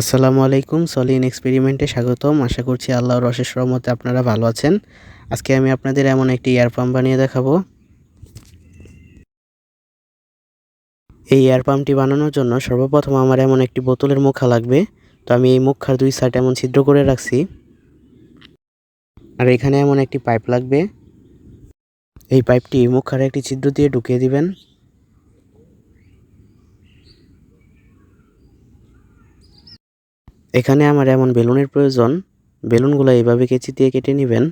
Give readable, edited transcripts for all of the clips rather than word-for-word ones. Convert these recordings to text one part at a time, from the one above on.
আসসালামু আলাইকুম। সলিন এক্সপেরিমেন্টে স্বাগতম। আশা করছি আল্লাহর অশেষ রহমতে আপনারা ভালো আছেন। আজকে আমি আপনাদের এমন একটি এয়ার পাম্প বানিয়ে দেখাবো। এই এয়ার পাম্পটি বানানোর জন্য সর্বপ্রথম আমার এমন একটি বোতলের মুখা লাগবে। তো আমি এই মুখার দুই সাইড এমন ছিদ্র করে রাখছি। আর এখানে এমন একটি পাইপ লাগবে। এই পাইপটি মুখার একটি ছিদ্র দিয়ে ঢুকিয়ে দিবেন। এখানে আমার এমন বেলুনের প্রয়োজন। বেলুনগুলো এইভাবে কেচি দিয়ে কেটে নেবেন।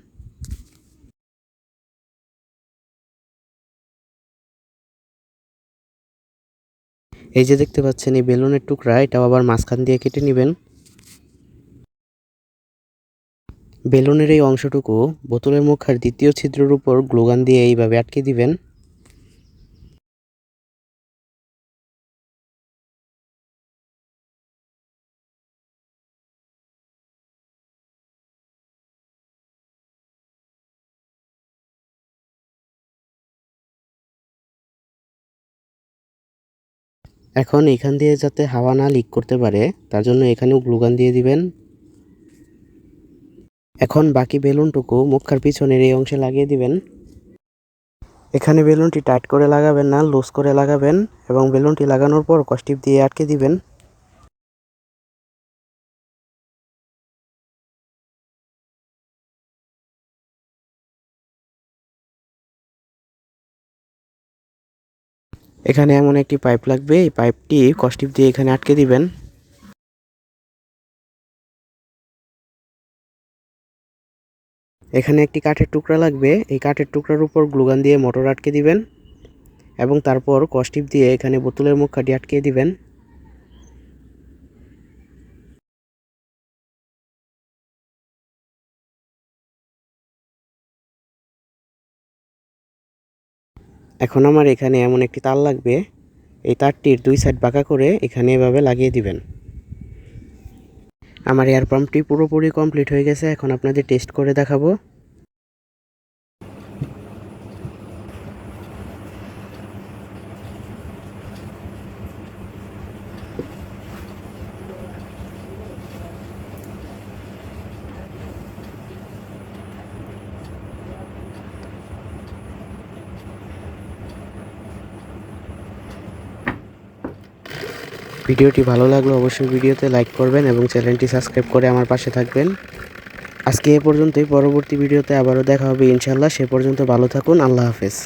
এই যে দেখতে পাচ্ছেন এই বেলুনের টুকরা, এটাও আবার মাঝখান দিয়ে কেটে নেবেন। বেলুনের এই অংশটুকু বোতলের মুখার দ্বিতীয় ছিদ্রের উপর গ্লুগান দিয়ে এইভাবে আটকে দিবেন। এখন এখান দিয়ে যাতে হাওয়া না লিক করতে পারে তার জন্য এখানেও গ্লুগান দিয়ে দিবেন। এখন বাকি বেলুনটুকু মুখার পিছনের এই অংশে লাগিয়ে দিবেন। এখানে বেলুনটি টাইট করে লাগাবেন না, লুজ করে লাগাবেন এবং বেলুনটি লাগানোর পর কষ্টিপ দিয়ে আটকে দিবেন। এখানে এমন একটি পাইপ লাগবে, এই পাইপটি কষ্টিপ দিয়ে এখানে আটকে দিবেন। এখানে একটি কাঠের টুকরা লাগবে, এই কাঠের টুকরার উপর গ্লুগান দিয়ে মোটর আটকে দিবেন এবং তারপর কষ্টিপ দিয়ে এখানে বোতলের মুখটি আটকে দিবেন। এখন আমার এখানে এমন একটি তার লাগবে, এই তারটির দুই সাইড বাঁকা করে এখানে এভাবে লাগিয়ে দিবেন। আমার এয়ার পাম্পটি পুরোপুরি কমপ্লিট হয়ে গেছে। এখন আপনাদের টেস্ট করে দেখাবো। ভিডিওটি ভালো লাগলে অবশ্যই ভিডিওতে লাইক করবেন এবং চ্যানেলটি সাবস্ক্রাইব করে আমার পাশে থাকবেন। আজকে এ পর্যন্তই। পরবর্তী ভিডিওতে আবারও দেখা হবে ইনশাআল্লাহ। সে পর্যন্ত ভালো থাকুন। আল্লাহ হাফেজ।